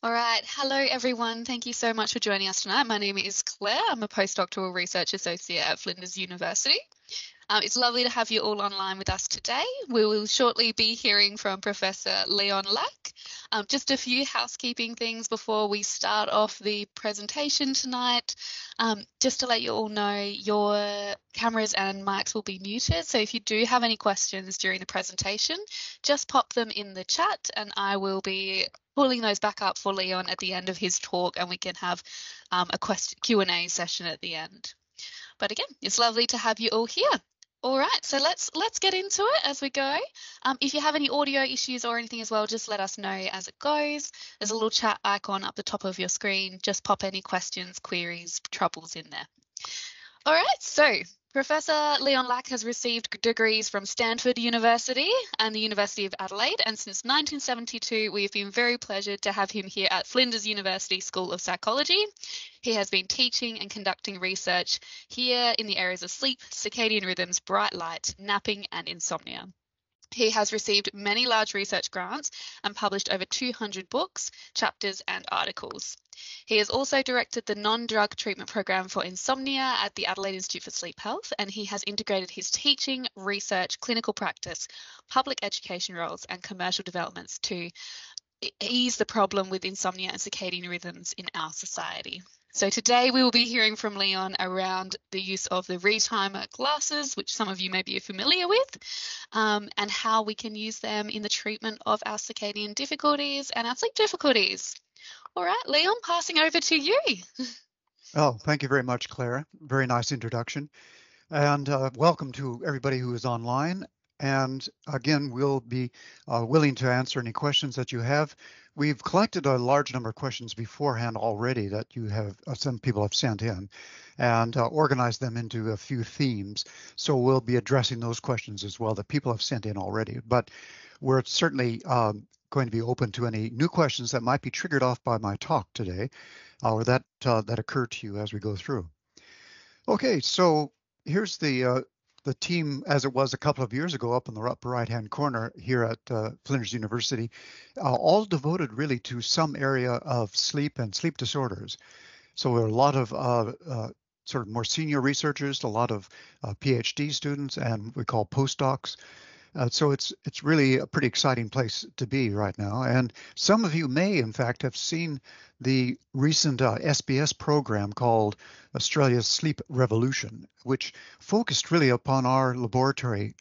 All right. Hello, everyone. Thank you so much for joining us tonight. My name is Claire. I'm a postdoctoral research associate at Flinders University. It's lovely to have you all online with us today. We will shortly be hearing from Professor Leon Lack. Just a few housekeeping things before we start off the presentation tonight. Just to let you all know, your cameras and mics will be muted. So if you do have any questions during the presentation, just pop them in the chat and I will be pulling those back up for Leon at the end of his talk, and we can have a Q&A session at the end. But again, it's lovely to have you all here. All right, so let's get into it as we go. If you have any audio issues or anything as well, just let us know as it goes. There's a little chat icon up the top of your screen. Just pop any questions, queries, troubles in there. All right, so Professor Leon Lack has received degrees from Stanford University and the University of Adelaide, and since 1972, we have been very pleasured to have him here at Flinders University School of Psychology. He has been teaching and conducting research here in the areas of sleep, circadian rhythms, bright light, napping, and insomnia. He has received many large research grants and published over 200 books, chapters, and articles. He has also directed the non-drug treatment program for insomnia at the Adelaide Institute for Sleep Health, and he has integrated his teaching, research, clinical practice, public education roles, and commercial developments to ease the problem with insomnia and circadian rhythms in our society. So today we will be hearing from Leon around the use of the retimer glasses, which some of you may be familiar with, and how we can use them in the treatment of our circadian difficulties and our sleep difficulties. All right, Leon, passing over to you. Oh, thank you very much, Claire. Very nice introduction. And welcome to everybody who is online. And again, we'll be willing to answer any questions that you have. We've collected a large number of questions beforehand already that you have, some people have sent in, and organized them into a few themes. So we'll be addressing those questions as well that people have sent in already. But we're certainly going to be open to any new questions that might be triggered off by my talk today, or that occur to you as we go through. Okay, so here's the team as it was a couple of years ago up in the upper right-hand corner here at Flinders University, all devoted really to some area of sleep and sleep disorders. So there are a lot of sort of more senior researchers, a lot of PhD students, and we call postdocs. So it's really a pretty exciting place to be right now. And some of you may, in fact, have seen the recent SBS program called Australia's Sleep Revolution, which focused really upon our laboratory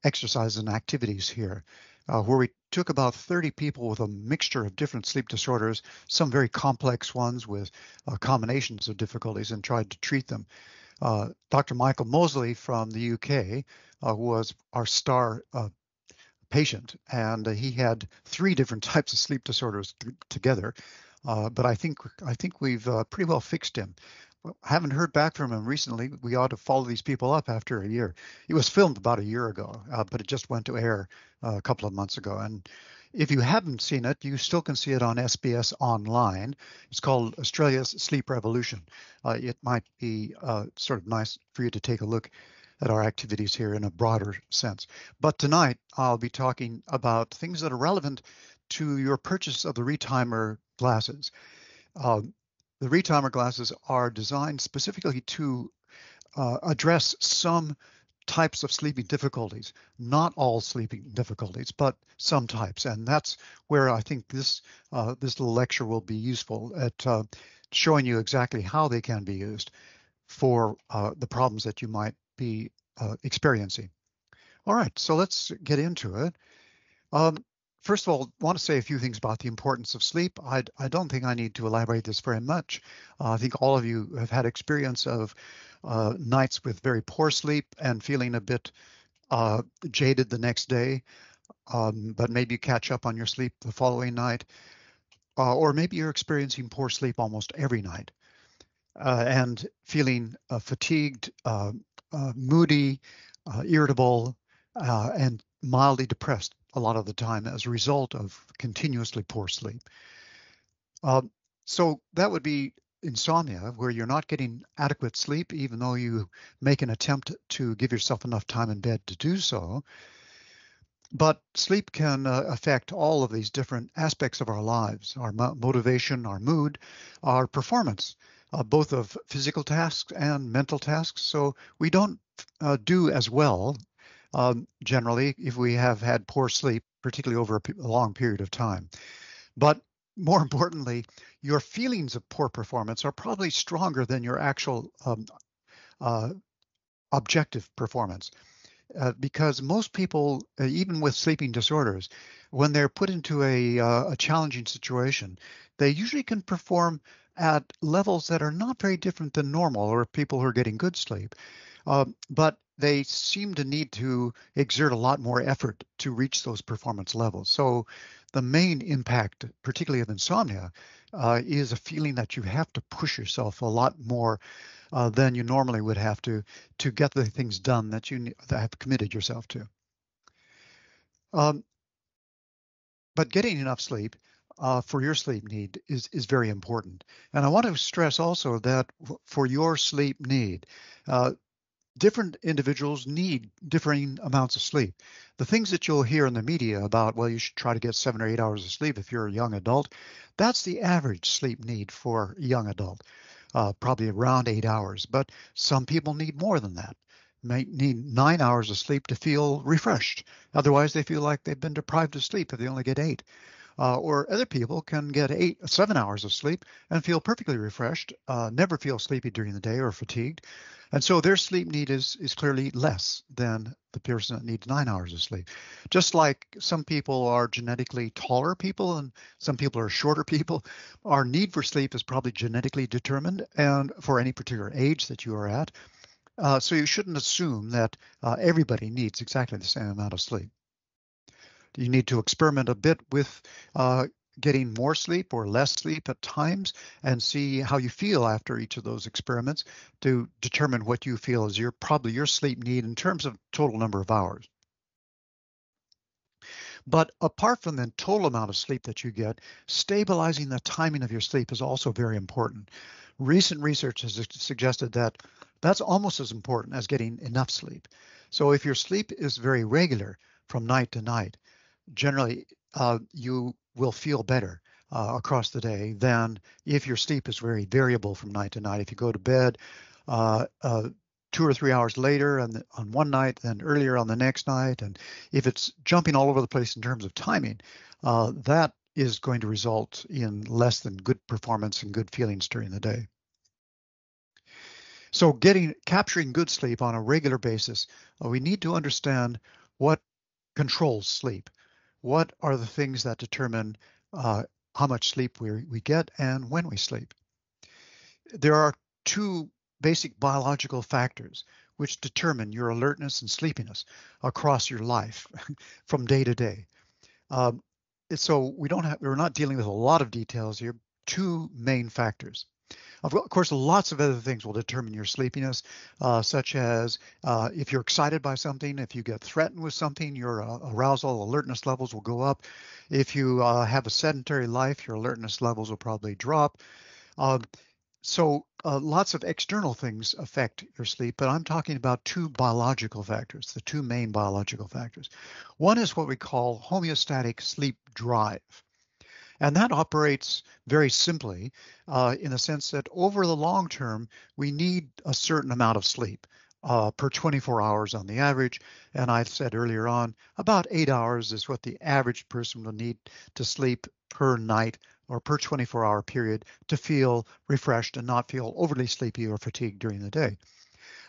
exercises and activities here, where we took about 30 people with a mixture of different sleep disorders, some very complex ones with combinations of difficulties, and tried to treat them. Dr. Michael Mosley from the UK was our star patient, and he had 3 different types of sleep disorders together. But I think we've pretty well fixed him. I haven't heard back from him recently. We ought to follow these people up after a year. It was filmed about a year ago, but it just went to air a couple of months ago. And if you haven't seen it, you still can see it on SBS online. It's called Australia's Sleep Revolution. It might be sort of nice for you to take a look at our activities here in a broader sense. But tonight, I'll be talking about things that are relevant to your purchase of the retimer glasses. The retimer glasses are designed specifically to address some types of sleeping difficulties, not all sleeping difficulties, but some types. And that's where I think this little lecture will be useful at showing you exactly how they can be used for the problems that you might be experiencing. All right, so let's get into it. First of all, I want to say a few things about the importance of sleep. I don't think I need to elaborate this very much. I think all of you have had experience of nights with very poor sleep and feeling a bit jaded the next day, but maybe you catch up on your sleep the following night, or maybe you're experiencing poor sleep almost every night and feeling fatigued, moody, irritable, and mildly depressed a lot of the time as a result of continuously poor sleep. So that would be insomnia, where you're not getting adequate sleep, even though you make an attempt to give yourself enough time in bed to do so. But sleep can affect all of these different aspects of our lives, our motivation, our mood, our performance, both of physical tasks and mental tasks. So we don't do as well generally if we have had poor sleep, particularly over a long period of time. But more importantly, your feelings of poor performance are probably stronger than your actual uh, objective performance. Because most people, even with sleeping disorders, when they're put into a challenging situation, they usually can perform at levels that are not very different than normal or people who are getting good sleep. But they seem to need to exert a lot more effort to reach those performance levels. So the main impact, particularly of insomnia, is a feeling that you have to push yourself a lot more than you normally would have to get the things done that you that have committed yourself to. Um, but getting enough sleep for your sleep need is very important. And I want to stress also that for your sleep need, uh, different individuals need differing amounts of sleep. The things that you'll hear in the media about, well, you should try to get 7 or 8 hours of sleep if you're a young adult, that's the average sleep need for a young adult. Probably around 8 hours. But some people need more than that. Might need 9 hours of sleep to feel refreshed. Otherwise, they feel like they've been deprived of sleep if they only get eight. Or other people can get 7 hours of sleep and feel perfectly refreshed, never feel sleepy during the day or fatigued. And so their sleep need is clearly less than the person that needs 9 hours of sleep. Just like some people are genetically taller people and some people are shorter people, our need for sleep is probably genetically determined and for any particular age that you are at. So you shouldn't assume that everybody needs exactly the same amount of sleep. You need to experiment a bit with getting more sleep or less sleep at times and see how you feel after each of those experiments to determine what you feel is probably your sleep need in terms of total number of hours. But apart from the total amount of sleep that you get, stabilizing the timing of your sleep is also very important. Recent research has suggested that that's almost as important as getting enough sleep. So if your sleep is very regular from night to night, generally you will feel better across the day than if your sleep is very variable from night to night. If you go to bed uh, uh, 2 or 3 hours later on one night than earlier on the next night, and if it's jumping all over the place in terms of timing, that is going to result in less than good performance and good feelings during the day. So capturing good sleep on a regular basis, we need to understand what controls sleep. What are the things that determine how much sleep we get and when we sleep? There are two basic biological factors which determine your alertness and sleepiness across your life from day to day. Um, so we're not dealing with a lot of details here. Two main factors. Of course, lots of other things will determine your sleepiness, such as if you're excited by something, if you get threatened with something, your arousal, alertness levels will go up. If you have a sedentary life, your alertness levels will probably drop. Um, so lots of external things affect your sleep, but I'm talking about two biological factors, the two main biological factors. One is what we call homeostatic sleep drive. And that operates very simply in the sense that over the long term, we need a certain amount of sleep per 24 hours on the average. And I said earlier on, about 8 hours is what the average person will need to sleep per night or per 24-hour period to feel refreshed and not feel overly sleepy or fatigued during the day.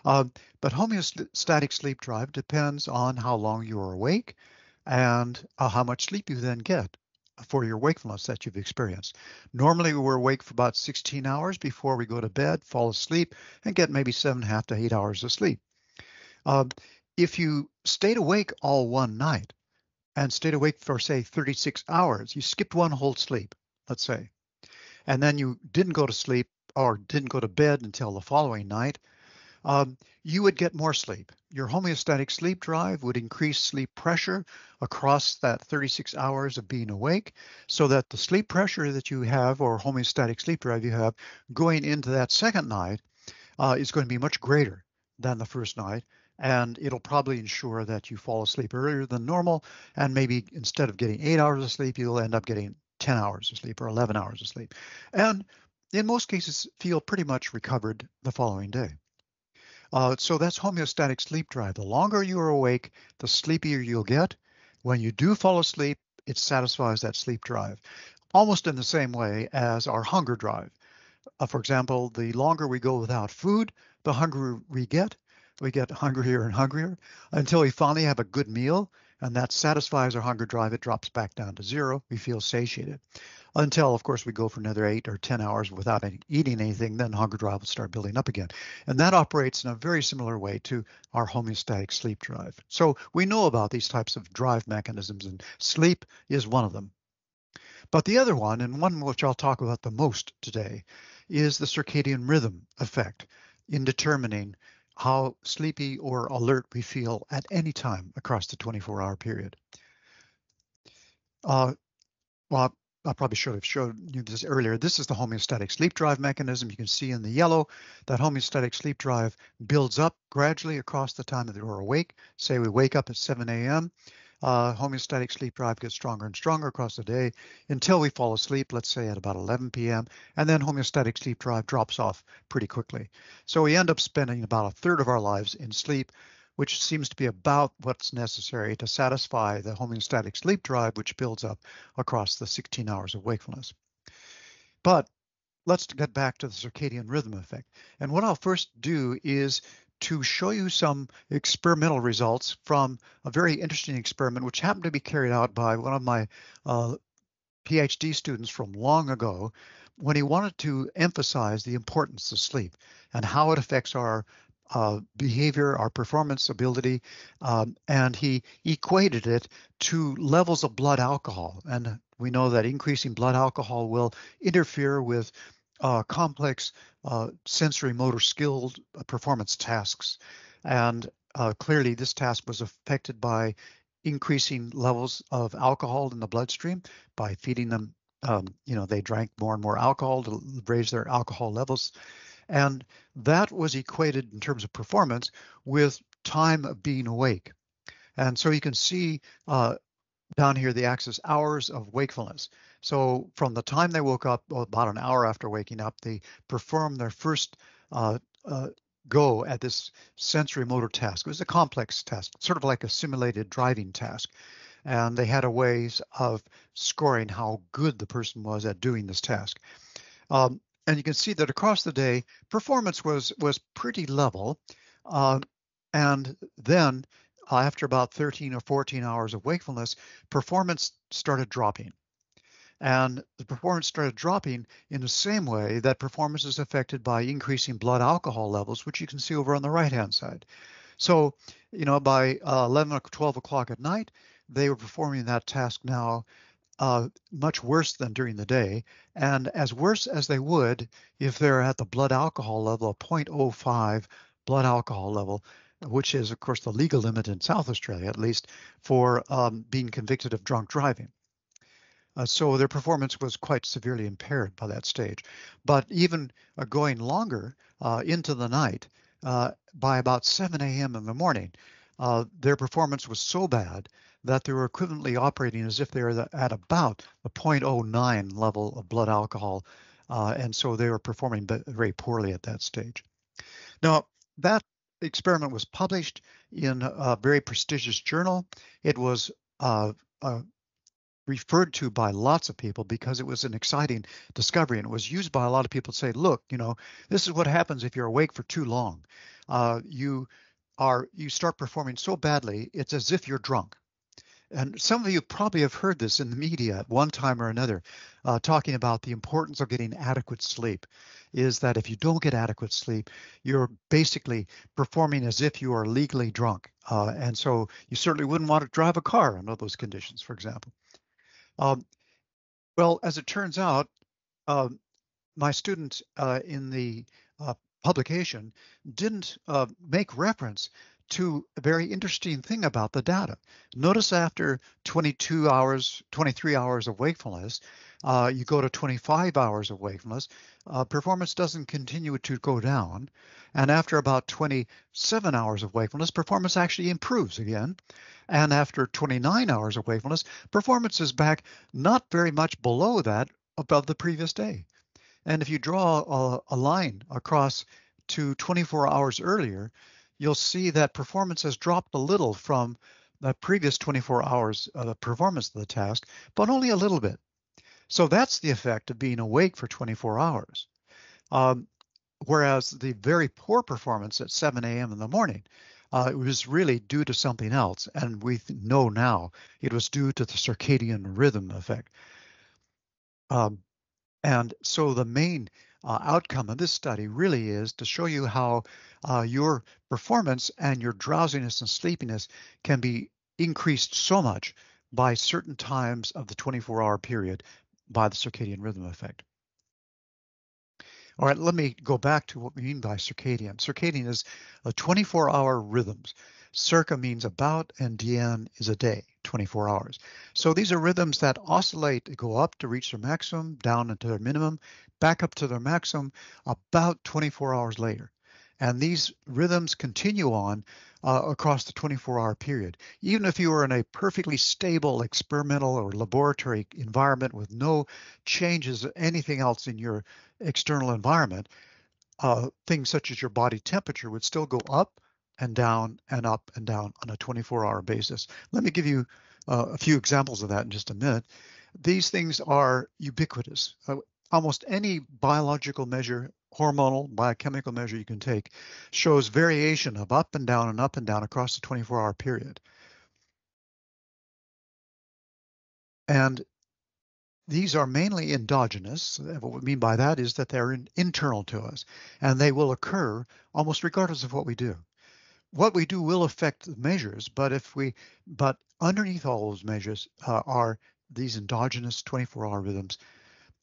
Uh, but homeostatic sleep drive depends on how long you are awake and how much sleep you then get for your wakefulness that you've experienced. Normally, we're awake for about 16 hours before we go to bed, fall asleep, and get maybe 7.5 to 8 hours of sleep. Um, if you stayed awake all one night and stayed awake for, say, 36 hours, you skipped one whole sleep, let's say, and then you didn't go to sleep or didn't go to bed until the following night, you would get more sleep. Your homeostatic sleep drive would increase sleep pressure across that 36 hours of being awake so that the sleep pressure that you have or homeostatic sleep drive you have going into that second night is going to be much greater than the first night. and it'll probably ensure that you fall asleep earlier than normal, and maybe instead of getting 8 hours of sleep, you'll end up getting 10 hours of sleep or 11 hours of sleep. And in most cases, feel pretty much recovered the following day. So that's homeostatic sleep drive. The longer you are awake, the sleepier you'll get. When you do fall asleep, it satisfies that sleep drive, almost in the same way as our hunger drive. For example, the longer we go without food, the hungrier we get. We get hungrier and hungrier until we finally have a good meal, and that satisfies our hunger drive. It drops back down to zero. We feel satiated. Until, of course, we go for another 8 or 10 hours without eating anything, then hunger drive will start building up again. And that operates in a very similar way to our homeostatic sleep drive. So we know about these types of drive mechanisms, and sleep is one of them. But the other one, and one which I'll talk about the most today, is the circadian rhythm effect in determining how sleepy or alert we feel at any time across the 24-hour period. Well, I probably should have showed you this earlier. This is the homeostatic sleep drive mechanism. You can see in the yellow that homeostatic sleep drive builds up gradually across the time that we're awake. Say we wake up at 7 a.m. Homeostatic sleep drive gets stronger and stronger across the day until we fall asleep, let's say at about 11 p.m. And then homeostatic sleep drive drops off pretty quickly. So we end up spending about a third of our lives in sleep, which seems to be about what's necessary to satisfy the homeostatic sleep drive, which builds up across the 16 hours of wakefulness. But let's get back to the circadian rhythm effect. And what I'll first do is to show you some experimental results from a very interesting experiment, which happened to be carried out by one of my PhD students from long ago, when he wanted to emphasize the importance of sleep and how it affects our behavior, our performance ability, and he equated it to levels of blood alcohol. And we know that increasing blood alcohol will interfere with complex sensory motor skill performance tasks. And clearly this task was affected by increasing levels of alcohol in the bloodstream by feeding them. They drank more and more alcohol to raise their alcohol levels. And that was equated in terms of performance with time of being awake. And so you can see down here the axis hours of wakefulness. So from the time they woke up, about an hour after waking up, they performed their first go at this sensory motor task. It was a complex task, sort of like a simulated driving task. And they had a ways of scoring how good the person was at doing this task. And you can see that across the day, performance was pretty level. And then after about 13 or 14 hours of wakefulness, performance started dropping. And the performance started dropping in the same way that performance is affected by increasing blood alcohol levels, which you can see over on the right-hand side. So, by 11 or 12 o'clock at night, they were performing that task now much worse than during the day, and as worse as they would if they're at the blood alcohol level of 0.05 blood alcohol level, which is, of course, the legal limit in South Australia, at least, for being convicted of drunk driving. So their performance was quite severely impaired by that stage. But even going longer into the night, by about 7 a.m. in the morning, their performance was so bad that they were equivalently operating as if they were at about the 0.09 level of blood alcohol. And so they were performing very poorly at that stage. Now, that experiment was published in a very prestigious journal. It was referred to by lots of people because it was an exciting discovery, and it was used by a lot of people to say, look, this is what happens if you're awake for too long. You start performing so badly, it's as if you're drunk. And some of you probably have heard this in the media at one time or another, talking about the importance of getting adequate sleep, is that if you don't get adequate sleep, you're basically performing as if you are legally drunk. And so you certainly wouldn't want to drive a car under those conditions, for example. Well, as it turns out, my student in the publication didn't make reference to a very interesting thing about the data. Notice after 23 hours of wakefulness, you go to 25 hours of wakefulness, performance doesn't continue to go down. And after about 27 hours of wakefulness, performance actually improves again. And after 29 hours of wakefulness, performance is back not very much below that above the previous day. And if you draw a line across to 24 hours earlier, you'll see that performance has dropped a little from the previous 24 hours of the performance of the task, but only a little bit. So that's the effect of being awake for 24 hours. Um, Whereas the very poor performance at 7 a.m. in the morning, it was really due to something else. And we know now it was due to the circadian rhythm effect. Um, And so the main outcome of this study really is to show you how your performance and your drowsiness and sleepiness can be increased so much by certain times of the 24-hour period by the circadian rhythm effect. All right, let me go back to what we mean by circadian. Circadian is a 24-hour rhythms. Circa means about, and dien is a day, 24 hours. So these are rhythms that oscillate, go up to reach their maximum, down into their minimum, back up to their maximum about 24 hours later. And these rhythms continue on across the 24-hour period. Even if you are in a perfectly stable experimental or laboratory environment with no changes, anything else in your external environment, things such as your body temperature would still go up and down and up and down on a 24-hour basis. Let me give you a few examples of that in just a minute. These things are ubiquitous. Almost any biological measure, hormonal, biochemical measure you can take, shows variation of up and down and up and down across the 24-hour period. And these are mainly endogenous. What we mean by that is that they're internal to us, and they will occur almost regardless of what we do. What we do will affect the measures, but underneath all those measures are these endogenous 24-hour rhythms,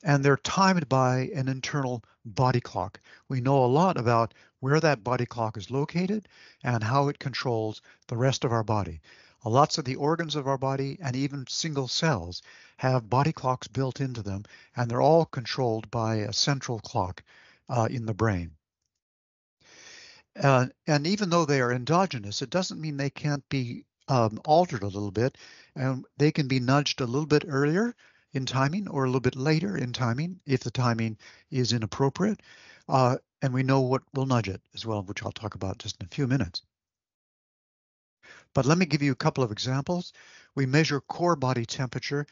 and they're timed by an internal body clock. We know a lot about where that body clock is located and how it controls the rest of our body. Lots of the organs of our body and even single cells have body clocks built into them, and they're all controlled by a central clock in the brain. And even though they are endogenous, it doesn't mean they can't be altered a little bit, and they can be nudged a little bit earlier in timing or a little bit later in timing if the timing is inappropriate. And we know what will nudge it as well, which I'll talk about just in a few minutes. But let me give you a couple of examples. We measure core body temperature,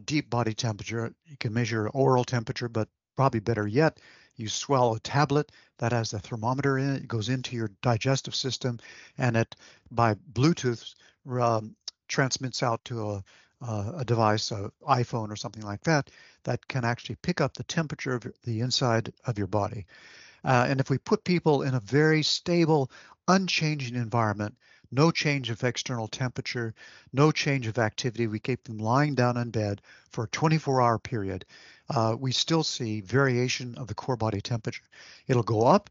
deep body temperature. You can measure oral temperature, but probably better yet, you swallow a tablet that has a thermometer in it. It goes into your digestive system, and it, by Bluetooth, transmits out to a device, an iPhone or something like that, that can actually pick up the temperature of the inside of your body. And if we put people in a very stable, unchanging environment, no change of external temperature, no change of activity, we keep them lying down in bed for a 24-hour period, we still see variation of the core body temperature. It'll go up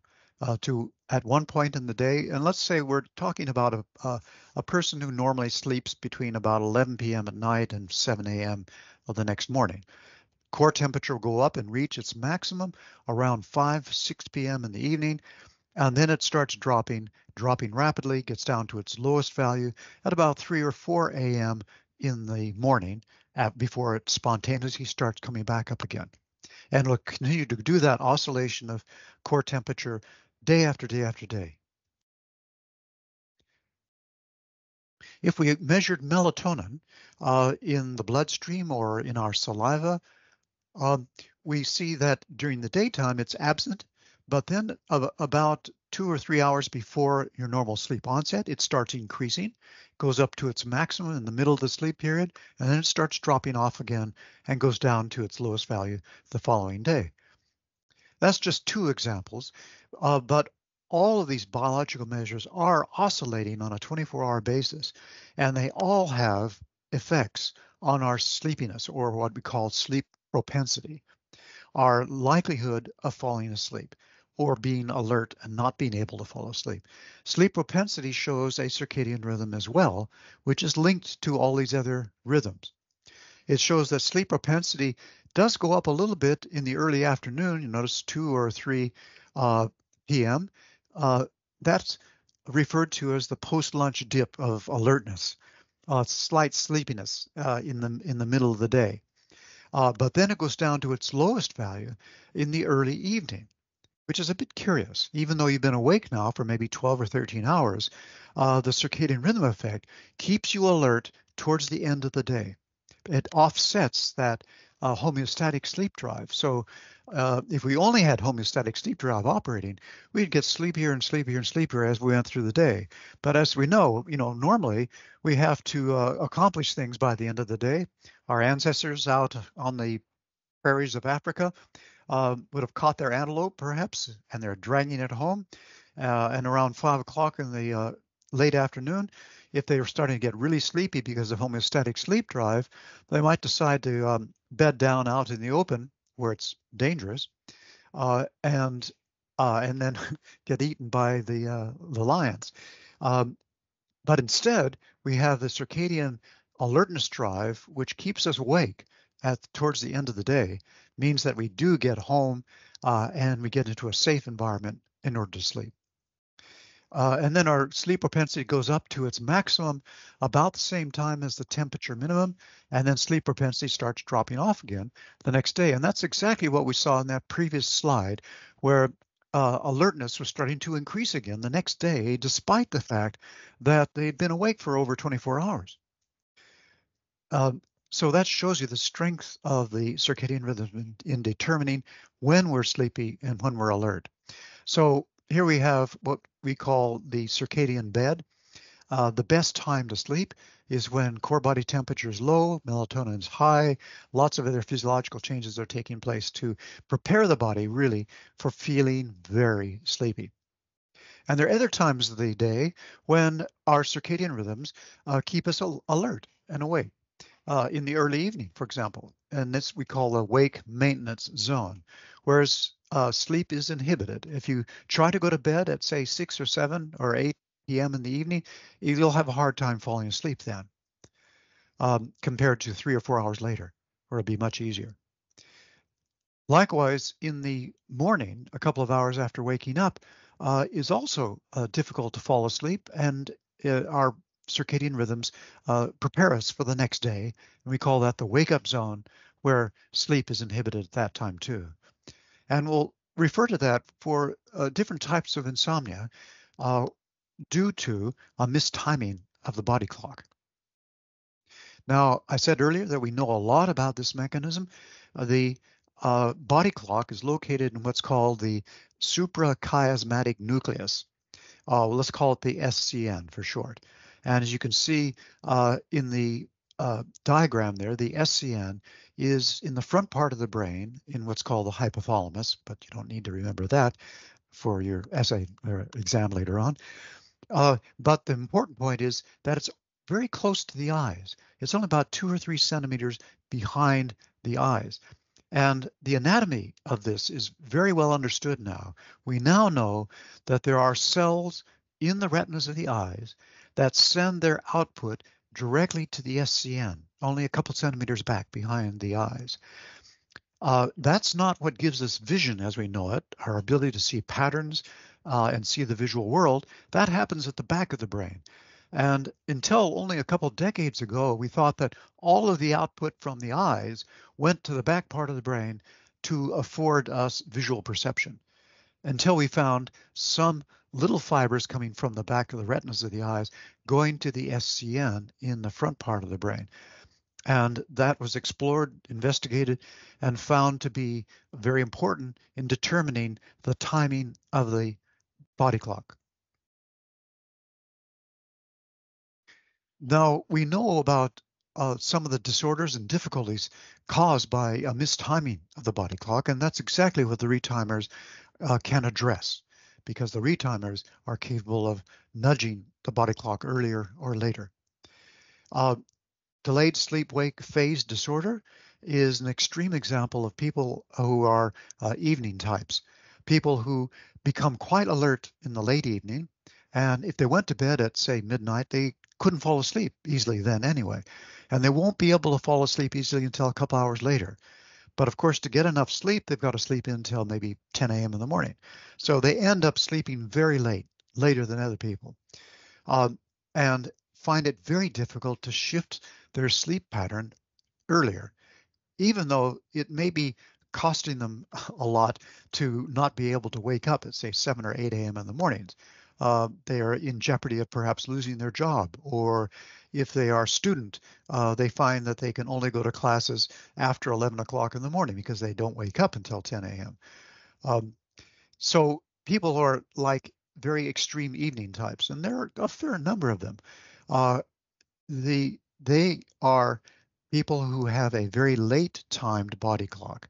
to at one point in the day, and let's say we're talking about a person who normally sleeps between about 11 p.m. at night and 7 a.m. of the next morning. Core temperature will go up and reach its maximum around 5, 6 p.m. in the evening, and then it starts dropping rapidly, gets down to its lowest value at about 3 or 4 a.m. in the morning before it spontaneously starts coming back up again. And it'll continue to do that oscillation of core temperature day after day after day. If we measured melatonin in the bloodstream or in our saliva, we see that during the daytime it's absent, but then about 2 or 3 hours before your normal sleep onset, it starts increasing, goes up to its maximum in the middle of the sleep period, and then it starts dropping off again and goes down to its lowest value the following day. That's just two examples, but all of these biological measures are oscillating on a 24-hour basis, and they all have effects on our sleepiness, or what we call sleep propensity, our likelihood of falling asleep or being alert and not being able to fall asleep. Sleep propensity shows a circadian rhythm as well, which is linked to all these other rhythms. it shows that sleep propensity does go up a little bit in the early afternoon. You notice 2 or 3 p.m. That's referred to as the post-lunch dip of alertness, slight sleepiness in the middle of the day. But then it goes down to its lowest value in the early evening, which is a bit curious. Even though you've been awake now for maybe 12 or 13 hours, the circadian rhythm effect keeps you alert towards the end of the day. It offsets that homeostatic sleep drive. So if we only had homeostatic sleep drive operating, we'd get sleepier and sleepier and sleepier as we went through the day. But as we know, normally we have to accomplish things by the end of the day. Our ancestors out on the prairies of Africa would have caught their antelope perhaps, and they're dragging it home. And around 5 o'clock in the late afternoon, if they were starting to get really sleepy because of homeostatic sleep drive, they might decide to bed down out in the open where it's dangerous, and then get eaten by the lions. But instead, we have the circadian alertness drive, which keeps us awake towards the end of the day, means that we do get home and we get into a safe environment in order to sleep. And then our sleep propensity goes up to its maximum about the same time as the temperature minimum, and then sleep propensity starts dropping off again the next day. And that's exactly what we saw in that previous slide, where alertness was starting to increase again the next day, despite the fact that they'd been awake for over 24 hours. So that shows you the strength of the circadian rhythm in determining when we're sleepy and when we're alert. So here we have what we call the circadian bed. The best time to sleep is when core body temperature is low, melatonin is high, lots of other physiological changes are taking place to prepare the body really for feeling very sleepy. And there are other times of the day when our circadian rhythms keep us alert and awake. In the early evening, for example, and this we call a wake maintenance zone, whereas sleep is inhibited. If you try to go to bed at, say, 6 or 7 or 8 p.m. in the evening, you'll have a hard time falling asleep then, compared to 3 or 4 hours later, where it'll be much easier. Likewise, in the morning, a couple of hours after waking up, is also difficult to fall asleep, and our circadian rhythms prepare us for the next day, and we call that the wake-up zone, where sleep is inhibited at that time too. And we'll refer to that for different types of insomnia due to a mistiming of the body clock. Now, I said earlier that we know a lot about this mechanism. The body clock is located in what's called the suprachiasmatic nucleus. Let's call it the SCN for short. And as you can see in the diagram there, the SCN is in the front part of the brain in what's called the hypothalamus, but you don't need to remember that for your essay or exam later on. But the important point is that it's very close to the eyes. It's only about 2 or 3 centimeters behind the eyes. And the anatomy of this is very well understood now. We now know that there are cells in the retinas of the eyes that send their output directly to the SCN, only a couple centimeters back behind the eyes. That's not what gives us vision as we know it, our ability to see patterns and see the visual world. That happens at the back of the brain. And until only a couple decades ago, we thought that all of the output from the eyes went to the back part of the brain to afford us visual perception, until we found some little fibers coming from the back of the retinas of the eyes going to the SCN in the front part of the brain. And that was explored, investigated, and found to be very important in determining the timing of the body clock. Now, we know about some of the disorders and difficulties caused by a mistiming of the body clock, and that's exactly what the retimers can address, because the retimers are capable of nudging the body clock earlier or later. Delayed sleep-wake phase disorder is an extreme example of people who are evening types, people who become quite alert in the late evening, and if they went to bed at, say, midnight, they couldn't fall asleep easily then anyway. And they won't be able to fall asleep easily until a couple hours later. But of course, to get enough sleep, they've got to sleep until maybe 10 a.m. in the morning. So they end up sleeping very late, later than other people, um, and find it very difficult to shift their sleep pattern earlier, even though it may be costing them a lot to not be able to wake up at, say, 7 or 8 a.m. in the mornings. They are in jeopardy of perhaps losing their job, or if they are a student, they find that they can only go to classes after 11 o'clock in the morning because they don't wake up until 10 a.m. Um, so people are like very extreme evening types, and there are a fair number of them. Uh, they are people who have a very late timed body clock.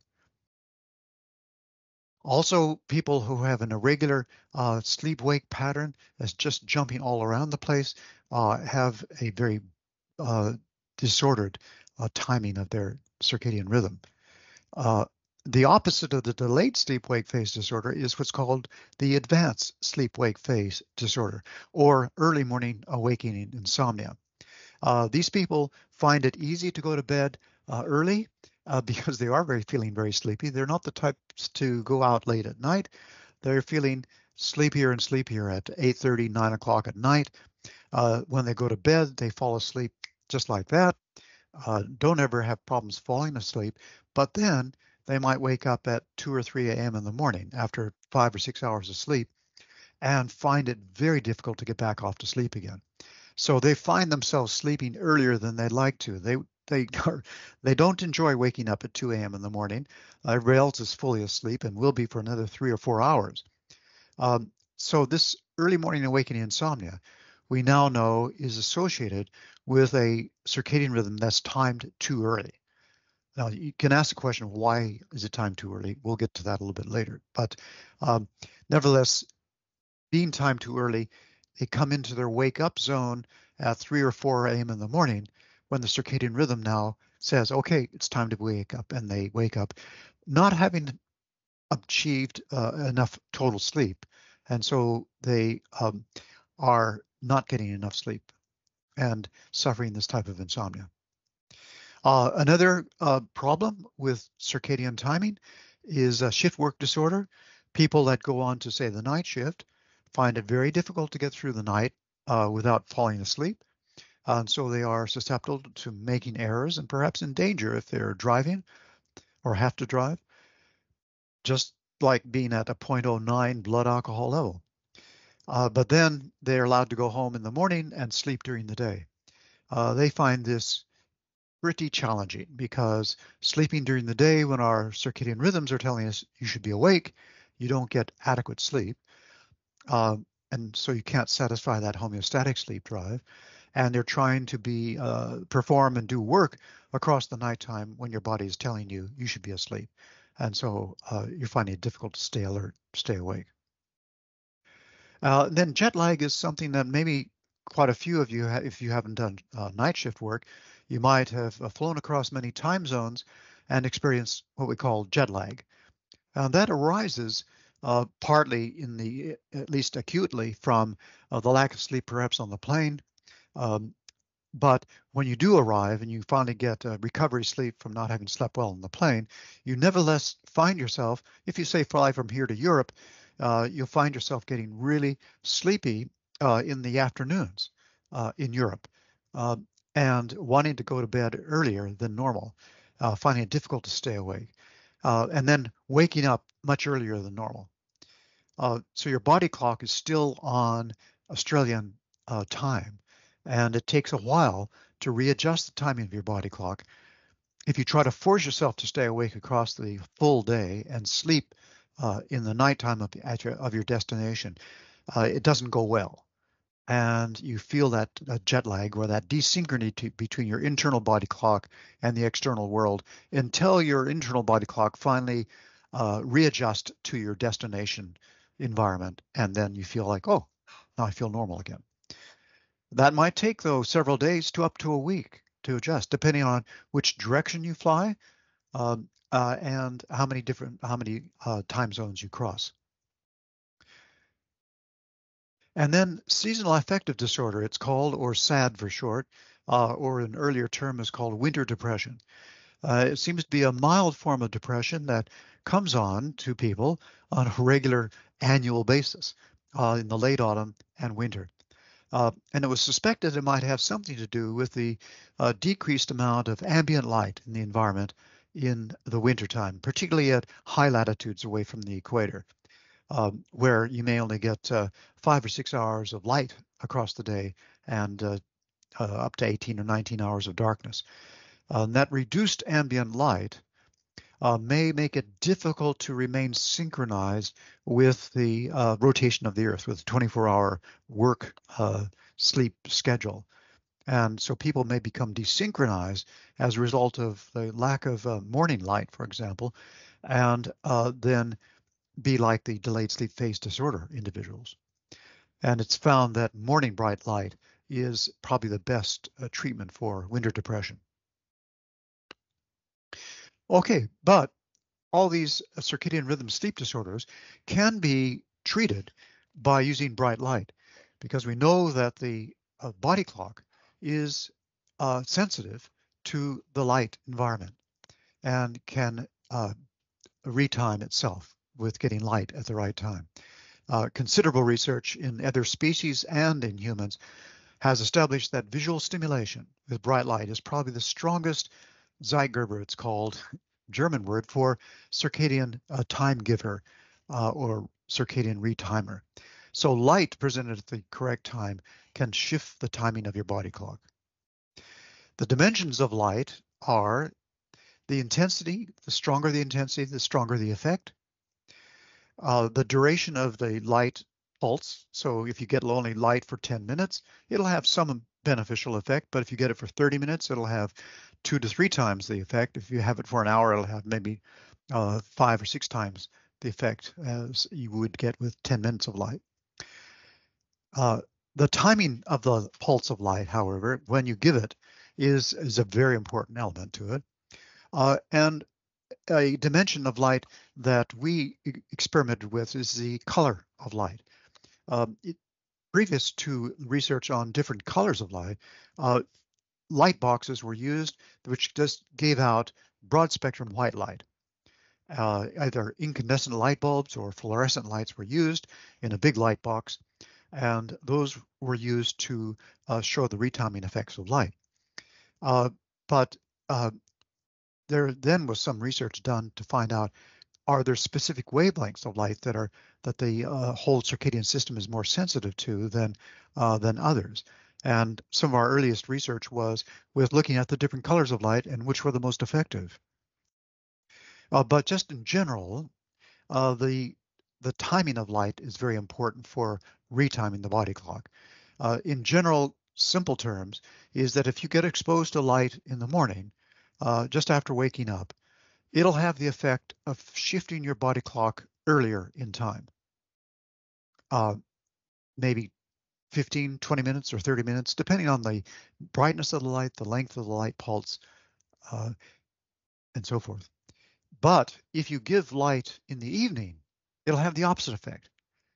Also, people who have an irregular sleep-wake pattern that's just jumping all around the place have a very uh, disordered timing of their circadian rhythm. Uh, the opposite of the delayed sleep-wake phase disorder is what's called the advanced sleep-wake phase disorder, or early morning awakening insomnia. These people find it easy to go to bed early because they are feeling very sleepy. They're not the types to go out late at night. They're feeling sleepier and sleepier at 8:30, 9 o'clock at night. When they go to bed, they fall asleep just like that. Don't ever have problems falling asleep, but then they might wake up at 2 or 3 a.m. in the morning after 5 or 6 hours of sleep and find it very difficult to get back off to sleep again. So they find themselves sleeping earlier than they'd like to. They don't enjoy waking up at 2 a.m. in the morning. Everybody else is fully asleep and will be for another 3 or 4 hours. So this early morning awakening insomnia, we now know is associated with a circadian rhythm that's timed too early. Now you can ask the question, why is it timed too early? We'll get to that a little bit later. But um, nevertheless, being timed too early, they come into their wake up zone at 3 or 4 a.m. in the morning when the circadian rhythm now says, okay, it's time to wake up. And they wake up not having achieved enough total sleep. And so they are not getting enough sleep and suffering this type of insomnia. Another problem with circadian timing is shift work disorder. People that go on to, say, the night shift find it very difficult to get through the night without falling asleep. And so they are susceptible to making errors and perhaps in danger if they're driving or have to drive, just like being at a 0.09 blood alcohol level. But then they're allowed to go home in the morning and sleep during the day. They find this pretty challenging because sleeping during the day when our circadian rhythms are telling us you should be awake, you don't get adequate sleep. And so you can't satisfy that homeostatic sleep drive. And they're trying to perform and do work across the nighttime when your body is telling you you should be asleep. And so you're finding it difficult to stay alert, stay awake. Then jet lag is something that maybe quite a few of you, if you haven't done night shift work, you might have flown across many time zones and experienced what we call jet lag. That arises partly at least acutely, from the lack of sleep perhaps on the plane. Um, but when you do arrive and you finally get recovery sleep from not having slept well on the plane, you nevertheless find yourself, if you say fly from here to Europe, you'll find yourself getting really sleepy in the afternoons in Europe uh, and wanting to go to bed earlier than normal, finding it difficult to stay awake, and then waking up much earlier than normal. So your body clock is still on Australian time, and it takes a while to readjust the timing of your body clock. If you try to force yourself to stay awake across the full day and sleep in the nighttime of your destination, it doesn't go well. And you feel that jet lag or that desynchrony between your internal body clock and the external world until your internal body clock finally readjusts to your destination environment. And then you feel like, oh, now I feel normal again. That might take, though, several days to up to a week to adjust, depending on which direction you fly and how many time zones you cross. And then seasonal affective disorder, it's called, or SAD for short, or an earlier term is called winter depression. It seems to be a mild form of depression that comes on to people on a regular annual basis in the late autumn and winter. And it was suspected it might have something to do with the decreased amount of ambient light in the environment in the wintertime, particularly at high latitudes away from the equator, where you may only get 5 or 6 hours of light across the day and up to 18 or 19 hours of darkness. That reduced ambient light may make it difficult to remain synchronized with the rotation of the Earth, with a 24-hour work sleep schedule. And so people may become desynchronized as a result of the lack of morning light, for example, and then be like the delayed sleep phase disorder individuals. And it's found that morning bright light is probably the best treatment for winter depression. Okay, but all these circadian rhythm sleep disorders can be treated by using bright light because we know that the body clock is sensitive to the light environment and can retime itself with getting light at the right time. Considerable research in other species and in humans has established that visual stimulation with bright light is probably the strongest Zeitgeber, it's called, German word for circadian time giver or circadian retimer. So light presented at the correct time can shift the timing of your body clock. The dimensions of light are the intensity. The stronger the effect. The duration of the light pulse. So if you get only light for 10 minutes, it'll have some beneficial effect, but if you get it for 30 minutes, it'll have 2 to 3 times the effect. If you have it for an hour, it'll have maybe 5 or 6 times the effect as you would get with 10 minutes of light. The timing of the pulse of light, however, when you give it, is a very important element to it. And a dimension of light that we experimented with is the color of light. Previous to research on different colors of light, light boxes were used which just gave out broad spectrum white light. Either incandescent light bulbs or fluorescent lights were used in a big light box, and those were used to show the retiming effects of light. But there then was some research done to find out, are there specific wavelengths of light that the whole circadian system is more sensitive to than others? And some of our earliest research was with looking at the different colors of light and which were the most effective. But just in general, the timing of light is very important for retiming the body clock. In general, simple terms, is that if you get exposed to light in the morning, just after waking up, it'll have the effect of shifting your body clock earlier in time. Maybe 15, 20 minutes or 30 minutes, depending on the brightness of the light, the length of the light pulse, and so forth. But if you give light in the evening, it'll have the opposite effect.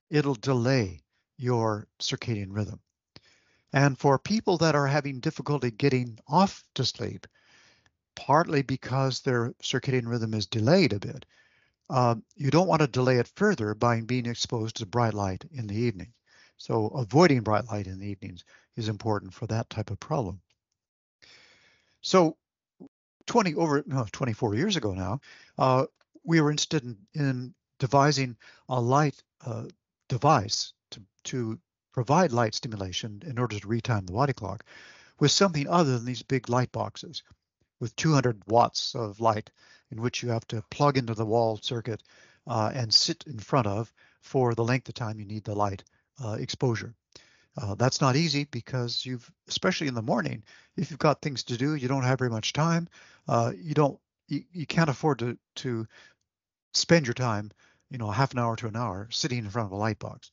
It'll delay your circadian rhythm. And for people that are having difficulty getting off to sleep, partly because their circadian rhythm is delayed a bit, you don't want to delay it further by being exposed to bright light in the evening. So avoiding bright light in the evenings is important for that type of problem. So 24 years ago now, we were interested in devising a light device to provide light stimulation in order to retime the body clock with something other than these big light boxes with 200 watts of light in which you have to plug into the wall circuit and sit in front of for the length of time you need the light exposure. That's not easy because especially in the morning, if you've got things to do, you don't have very much time. You can't afford to spend your time, half an hour to an hour sitting in front of a light box.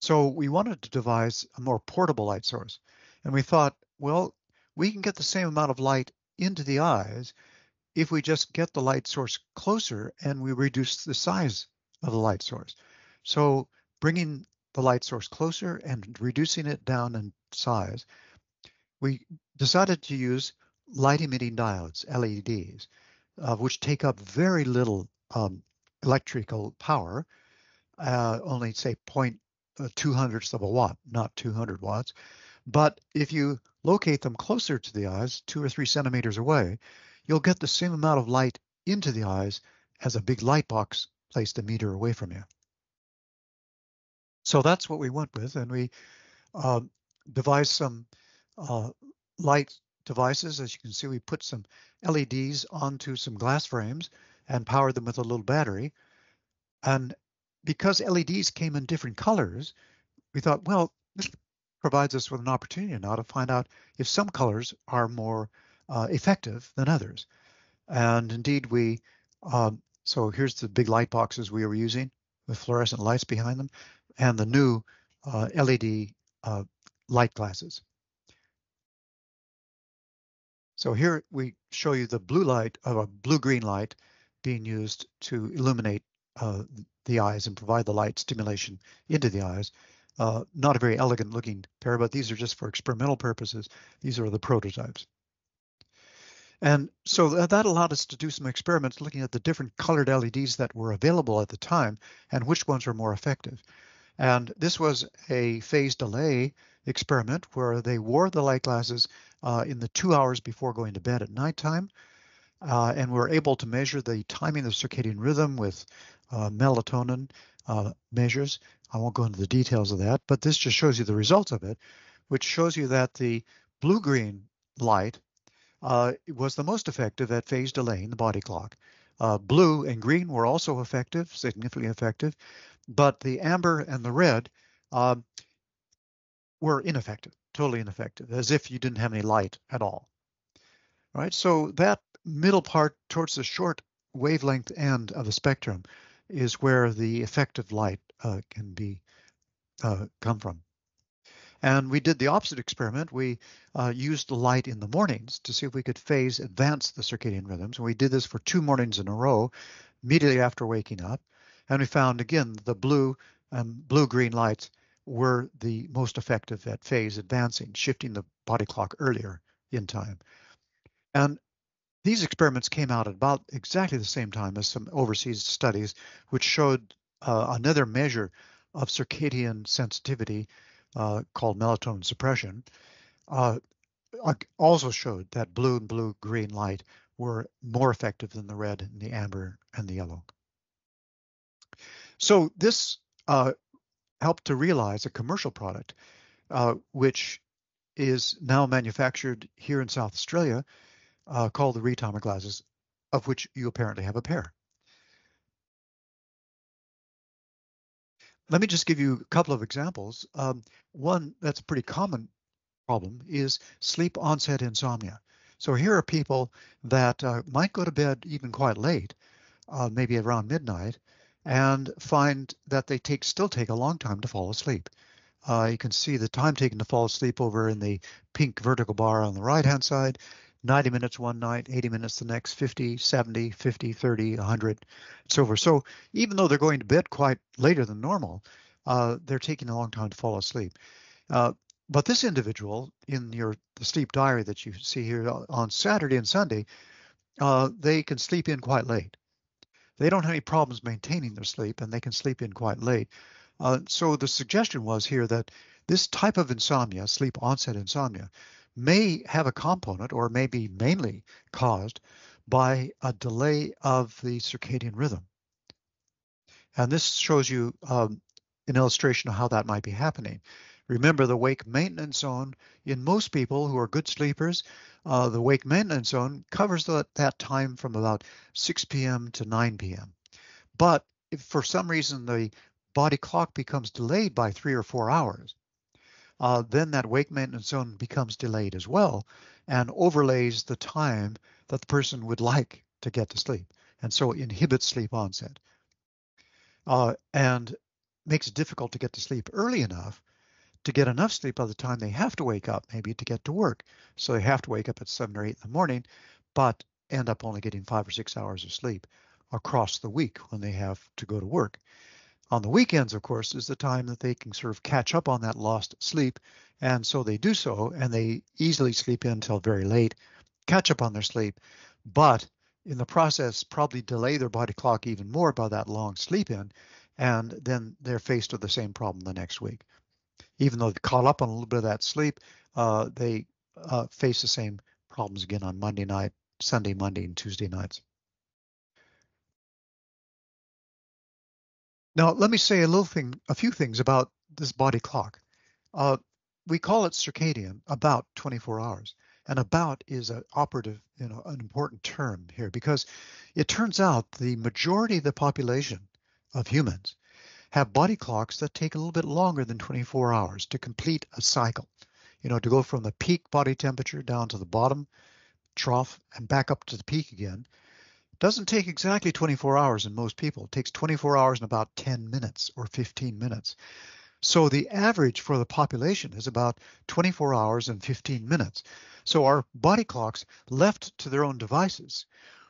So we wanted to devise a more portable light source. And we thought, well, we can get the same amount of light into the eyes if we just get the light source closer and we reduce the size of the light source. So bringing the light source closer and reducing it down in size, we decided to use light emitting diodes, LEDs, which take up very little electrical power, only say 0.2 of a watt, not 200 watts. But if you locate them closer to the eyes, 2 or 3 centimeters away, you'll get the same amount of light into the eyes as a big light box placed a meter away from you. So that's what we went with, and we devised some light devices. As you can see, we put some LEDs onto some glass frames and powered them with a little battery. And because LEDs came in different colors, we thought, well, this provides us with an opportunity now to find out if some colors are more effective than others. And indeed, so here's the big light boxes we were using with fluorescent lights behind them, and the new LED light glasses. So here we show you the blue light of a blue-green light being used to illuminate the eyes and provide the light stimulation into the eyes. Not a very elegant looking pair, but these are just for experimental purposes. These are the prototypes. And so that allowed us to do some experiments looking at the different colored LEDs that were available at the time and which ones were more effective. And this was a phase delay experiment where they wore the light glasses in the 2 hours before going to bed at nighttime. And we're able to measure the timing of circadian rhythm with melatonin measures. I won't go into the details of that, but this just shows you the results of it, which shows you that the blue-green light was the most effective at phase delaying the body clock. Blue and green were also effective, significantly effective, but the amber and the red were ineffective, totally ineffective, as if you didn't have any light at all. Right? So that middle part towards the short wavelength end of the spectrum is where the effective light can be come from. And we did the opposite experiment. We used the light in the mornings to see if we could phase advance the circadian rhythms. And we did this for 2 mornings in a row, immediately after waking up. And we found, again, the blue and blue-green lights were the most effective at phase advancing, shifting the body clock earlier in time. And these experiments came out at about exactly the same time as some overseas studies, which showed another measure of circadian sensitivity called melatonin suppression, also showed that blue and blue-green light were more effective than the red and the amber and the yellow. So this helped to realize a commercial product, which is now manufactured here in South Australia, called the Retimer glasses, of which you apparently have a pair. Let me just give you a couple of examples. One that's a pretty common problem is sleep onset insomnia. So here are people that might go to bed even quite late, maybe around midnight, and find that they still take a long time to fall asleep. You can see the time taken to fall asleep over in the pink vertical bar on the right-hand side. 90 minutes one night, 80 minutes the next, 50, 70, 50, 30, 100, and so forth. So even though they're going to bed quite later than normal, they're taking a long time to fall asleep. But this individual in the sleep diary that you see here on Saturday and Sunday, they can sleep in quite late. They don't have any problems maintaining their sleep, and they can sleep in quite late. So the suggestion was here that this type of insomnia, sleep onset insomnia, may have a component or may be mainly caused by a delay of the circadian rhythm. And this shows you an illustration of how that might be happening. Remember, the wake maintenance zone in most people who are good sleepers, the wake maintenance zone covers that time from about 6 p.m. to 9 p.m. But if for some reason the body clock becomes delayed by 3 or 4 hours, then that wake maintenance zone becomes delayed as well and overlays the time that the person would like to get to sleep, and so inhibits sleep onset and makes it difficult to get to sleep early enough to get enough sleep by the time they have to wake up, maybe to get to work. So they have to wake up at 7 or 8 in the morning, but end up only getting 5 or 6 hours of sleep across the week when they have to go to work. On the weekends, of course, is the time that they can sort of catch up on that lost sleep. And so they do so, and they easily sleep in until very late, catch up on their sleep, but in the process, probably delay their body clock even more by that long sleep in. And then they're faced with the same problem the next week. Even though they caught up on a little bit of that sleep, they face the same problems again on Monday night, Sunday, Monday, and Tuesday nights. Now, let me say a few things about this body clock. Uh, we call it circadian, about 24 hours. And about is an operative, an important term here because it turns out the majority of the population of humans have body clocks that take a little bit longer than 24 hours to complete a cycle. To go from the peak body temperature down to the bottom trough and back up to the peak again doesn't take exactly 24 hours in most people. It takes 24 hours and about 10 minutes or 15 minutes. So the average for the population is about 24 hours and 15 minutes. So our body clocks left to their own devices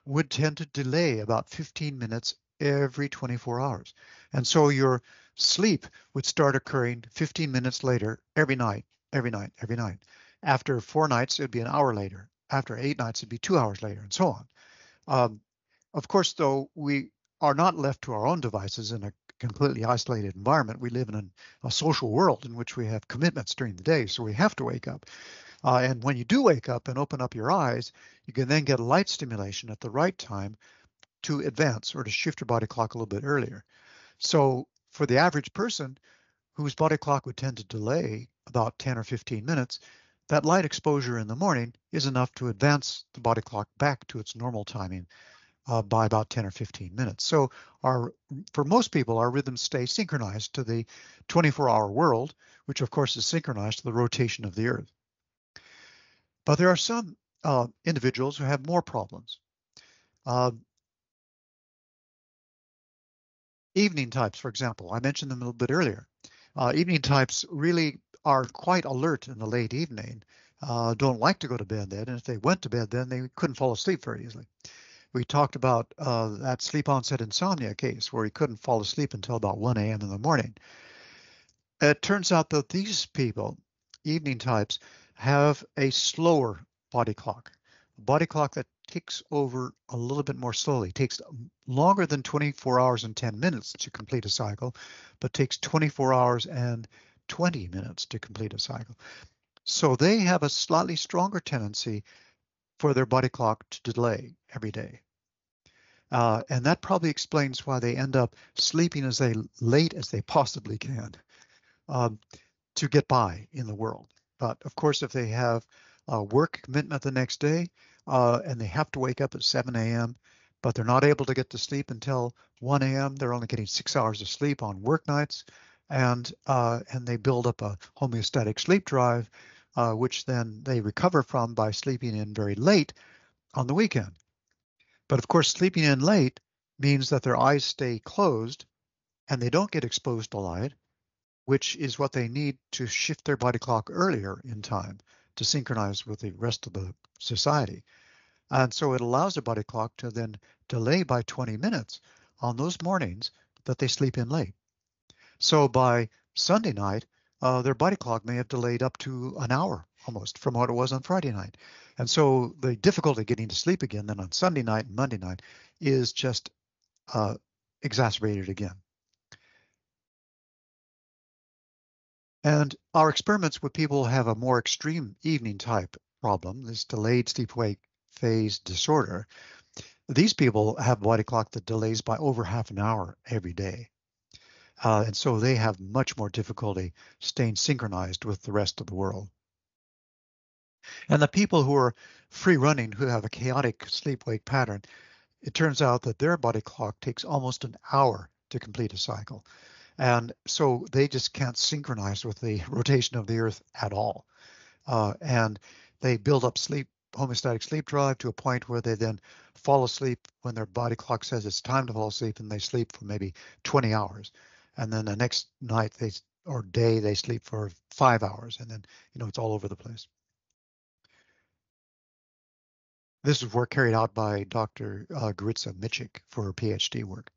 would tend to delay about 15 minutes every 24 hours. And so your sleep would start occurring 15 minutes later every night, every night, every night. After 4 nights, it would be an hour later. After 8 nights, it'd be 2 hours later, and so on. Um, of course, though, we are not left to our own devices in a completely isolated environment. We live in a social world in which we have commitments during the day, so we have to wake up. And when you do wake up and open up your eyes, you can then get light stimulation at the right time to advance or to shift your body clock a little bit earlier. So for the average person whose body clock would tend to delay about 10 or 15 minutes, that light exposure in the morning is enough to advance the body clock back to its normal timing by about 10 or 15 minutes. So for most people, our rhythms stay synchronized to the 24-hour world, which of course is synchronized to the rotation of the Earth. But there are some individuals who have more problems. Uh, Evening types, for example, I mentioned them a little bit earlier. Evening types really are quite alert in the late evening, don't like to go to bed then, and if they went to bed then, they couldn't fall asleep very easily. We talked about that sleep onset insomnia case where he couldn't fall asleep until about 1 a.m. in the morning. It turns out that these people, evening types, have a slower body clock, a body clock that ticks over a little bit more slowly, takes longer than 24 hours and 10 minutes to complete a cycle, but takes 24 hours and 20 minutes to complete a cycle. So they have a slightly stronger tendency for their body clock to delay every day. And that probably explains why they end up sleeping as late as they possibly can um, to get by in the world. But of course, if they have a work commitment the next day and they have to wake up at 7 a.m., but they're not able to get to sleep until 1 a.m., they're only getting 6 hours of sleep on work nights, and they build up a homeostatic sleep drive, which then they recover from by sleeping in very late on the weekend. But of course, sleeping in late means that their eyes stay closed and they don't get exposed to light, which is what they need to shift their body clock earlier in time to synchronize with the rest of the society. And so it allows the body clock to then delay by 20 minutes on those mornings that they sleep in late. So by Sunday night, their body clock may have delayed up to an hour almost from what it was on Friday night. And so the difficulty getting to sleep again then on Sunday night and Monday night is just exacerbated again. And our experiments with people who have a more extreme evening type problem, this delayed sleep-wake phase disorder, these people have a body clock that delays by over half an hour every day. And so they have much more difficulty staying synchronized with the rest of the world. And the people who are free running, who have a chaotic sleep-wake pattern, it turns out that their body clock takes almost an hour to complete a cycle. And so they just can't synchronize with the rotation of the Earth at all. And they build up homeostatic sleep drive to a point where they then fall asleep when their body clock says it's time to fall asleep, and they sleep for maybe 20 hours. And then the next night or day they sleep for 5 hours, and then it's all over the place. This is work carried out by Dr. Goritza Michik for her PhD work.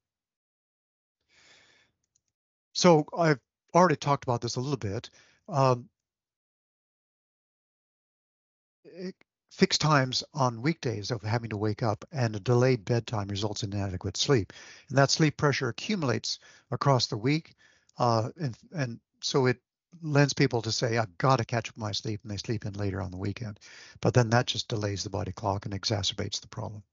So I've already talked about this a little bit. Um, Fixed times on weekdays of having to wake up and a delayed bedtime results in inadequate sleep. And that sleep pressure accumulates across the week. And so it lends people to say, I've got to catch up my sleep, and they sleep in later on the weekend. But then that just delays the body clock and exacerbates the problem.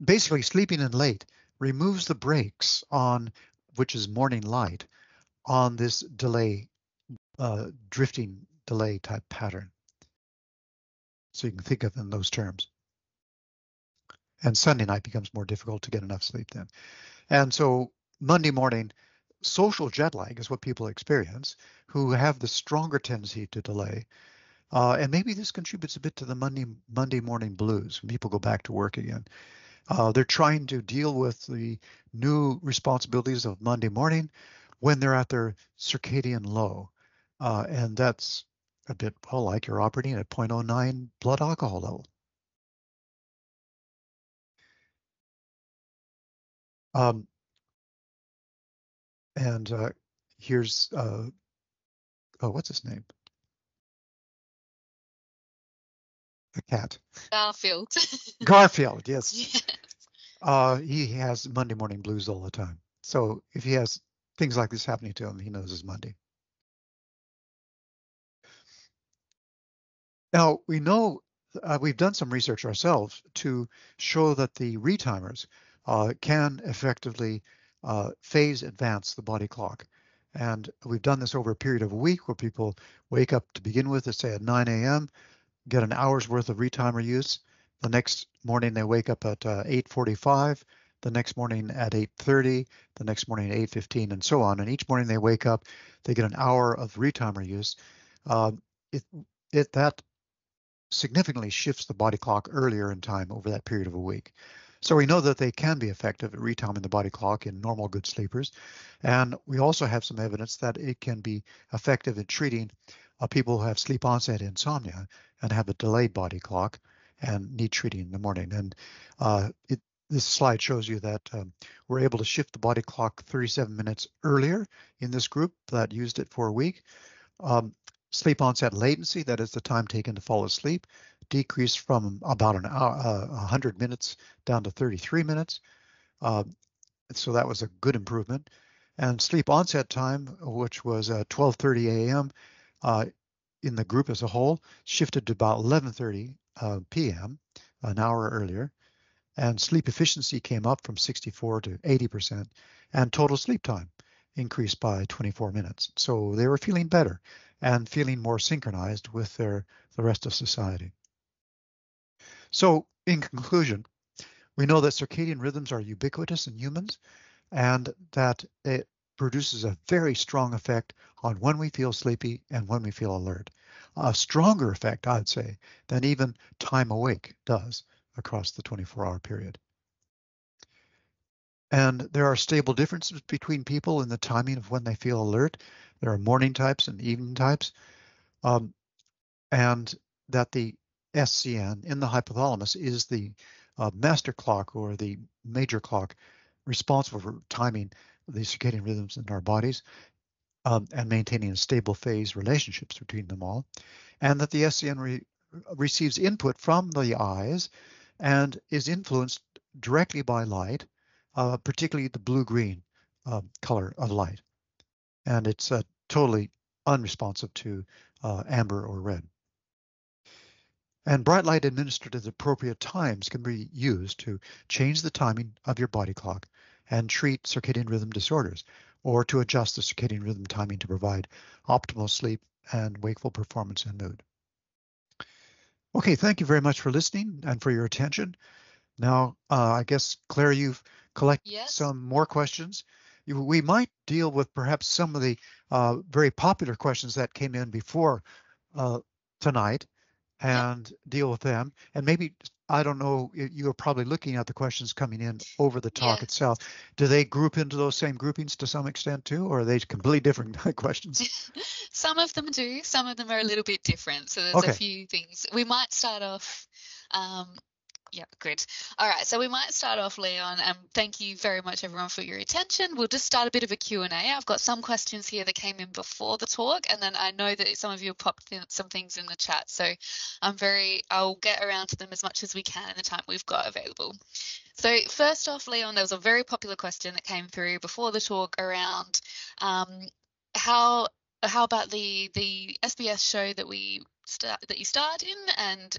Basically, sleeping in late removes the brakes on, which is morning light, on this delay, drifting delay type pattern. So you can think of it in those terms. And Sunday night becomes more difficult to get enough sleep then. And so Monday morning, social jet lag is what people experience who have the stronger tendency to delay. And maybe this contributes a bit to the Monday morning blues when people go back to work again. They're trying to deal with the new responsibilities of Monday morning when they're at their circadian low. And that's a bit, well, like you're operating at 0.09 blood alcohol level. Um, and here's, oh, what's his name? The cat. Garfield. Garfield, yes. Yes. He has Monday morning blues all the time. So if he has things like this happening to him, he knows it's Monday. Now, we know we've done some research ourselves to show that the retimers can effectively phase advance the body clock. And we've done this over a period of a week where people wake up to begin with, let's say at 9 a.m., get an hour's worth of retimer use. The next morning they wake up at 8:45, the next morning at 8:30, the next morning at 8:15, and so on. And each morning they wake up, they get an hour of retimer use. Uh, it, that significantly shifts the body clock earlier in time over that period of a week. So we know that they can be effective at retiming the body clock in normal good sleepers. And we also have some evidence that it can be effective in treating people who have sleep onset insomnia and have a delayed body clock and need treating in the morning. And this slide shows you that we're able to shift the body clock 37 minutes earlier in this group that used it for a week. Um, Sleep onset latency, that is the time taken to fall asleep, decreased from about an hour, 100 minutes down to 33 minutes. Uh, so that was a good improvement. And sleep onset time, which was 12:30 a.m. Uh, in the group as a whole, shifted to about 11:30 p.m., an hour earlier. And sleep efficiency came up from 64 to 80%, and total sleep time increased by 24 minutes. So they were feeling better and feeling more synchronized with the rest of society. So in conclusion, we know that circadian rhythms are ubiquitous in humans and that it produces a very strong effect on when we feel sleepy and when we feel alert. A stronger effect, I'd say, than even time awake does across the 24-hour period. And there are stable differences between people in the timing of when they feel alert. There are morning types and evening types, and that the SCN in the hypothalamus is the master clock or the major clock responsible for timing the circadian rhythms in our bodies and maintaining stable phase relationships between them all, and that the SCN receives input from the eyes and is influenced directly by light, particularly the blue-green color of light. And it's totally unresponsive to amber or red. And bright light administered at appropriate times can be used to change the timing of your body clock and treat circadian rhythm disorders, or to adjust the circadian rhythm timing to provide optimal sleep and wakeful performance and mood. Okay, thank you very much for listening and for your attention. Now, I guess, Claire, you've collected Yes. some more questions. We might deal with perhaps some of the very popular questions that came in before tonight Yep. and deal with them. And maybe, I don't know, you are probably looking at the questions coming in over the talk Yeah. itself. Do they group into those same groupings to some extent too, or are they completely different questions? Some of them do. Some of them are a little bit different. So there's a Okay. few things. We might start off. Um, Yeah, good. All right, so we might start off, Leon, and thank you very much, everyone, for your attention. We'll just start a bit of a Q&A. I've got some questions here that came in before the talk, and then I know that some of you have popped in some things in the chat, so I'll get around to them as much as we can in the time we've got available. So first off, Leon, there was a very popular question that came through before the talk around how about the SBS show that you starred in, and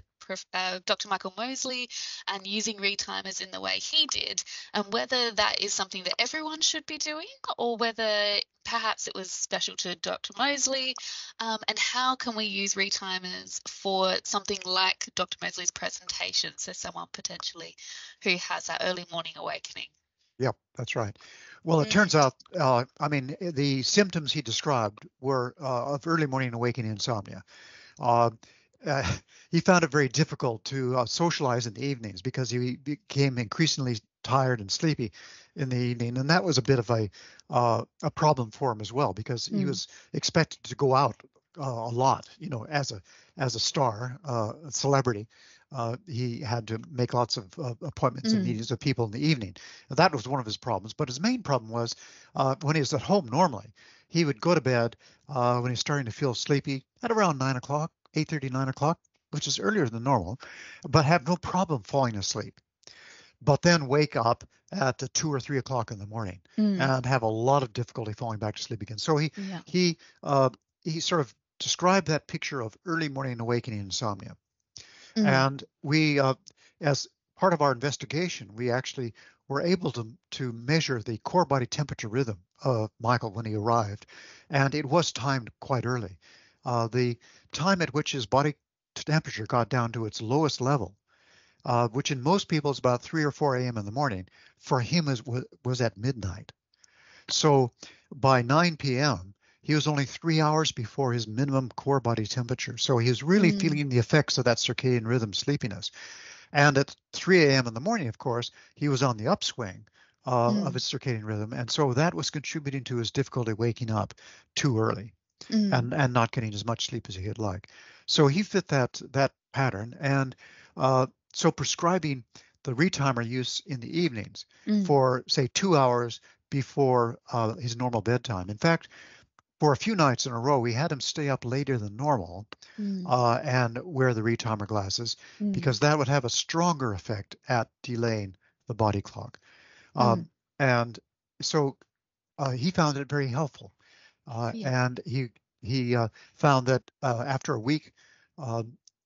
Dr. Michael Mosley, and using retimers in the way he did, and whether that is something that everyone should be doing, or whether perhaps it was special to Dr. Mosley, and how can we use retimers for something like Dr. Mosley's presentation, so someone potentially who has that early morning awakening. Yep, that's right. Well, it turns out, the symptoms he described were of early morning awakening insomnia. Uh, he found it very difficult to socialize in the evenings because he became increasingly tired and sleepy in the evening, and that was a bit of a problem for him as well, because he was expected to go out a lot, as a star, a celebrity. He had to make lots of appointments and meetings with people in the evening. And that was one of his problems. But his main problem was when he was at home normally, he would go to bed when he was starting to feel sleepy at around 9 o'clock, 8:30, 9 o'clock, which is earlier than normal, but have no problem falling asleep. But then wake up at 2 or 3 o'clock in the morning and have a lot of difficulty falling back to sleep again. So he sort of described that picture of early morning awakening insomnia. And we, as part of our investigation, we actually were able to measure the core body temperature rhythm of Michael when he arrived, and it was timed quite early. The time at which his body temperature got down to its lowest level, which in most people is about 3 or 4 a.m. in the morning, for him was at midnight. So by 9 p.m., he was only 3 hours before his minimum core body temperature. So he was really feeling the effects of that circadian rhythm sleepiness. And at 3 a.m. in the morning, of course, he was on the upswing of his circadian rhythm. And so that was contributing to his difficulty waking up too early and not getting as much sleep as he'd like. So he fit that pattern. And so prescribing the retimer use in the evenings for, say, 2 hours before his normal bedtime. In fact, for a few nights in a row, we had him stay up later than normal and wear the retimer glasses because that would have a stronger effect at delaying the body clock. And so he found it very helpful. And he found that after a week,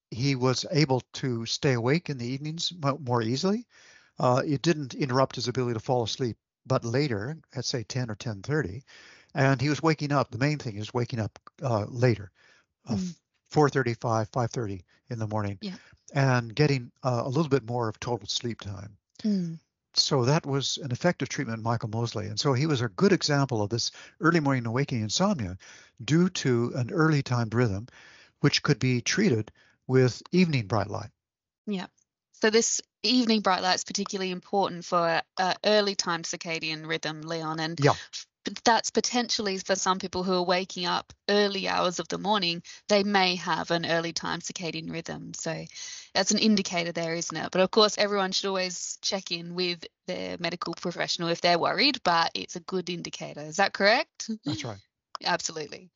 he was able to stay awake in the evenings more easily. It didn't interrupt his ability to fall asleep, but later, at say 10 or 10:30, and he was waking up. The main thing is waking up later, 4:35, 5:30 in the morning, and getting a little bit more of total sleep time. So that was an effective treatment in Michael Mosley. And so he was a good example of this early morning awakening insomnia due to an early timed rhythm, which could be treated with evening bright light. Yeah. So this evening bright light is particularly important for early time circadian rhythm, Leon, and that's potentially for some people who are waking up early hours of the morning, they may have an early time circadian rhythm. So that's an indicator there, isn't it? But of course, everyone should always check in with their medical professional if they're worried, but it's a good indicator. Is that correct? That's right. Absolutely.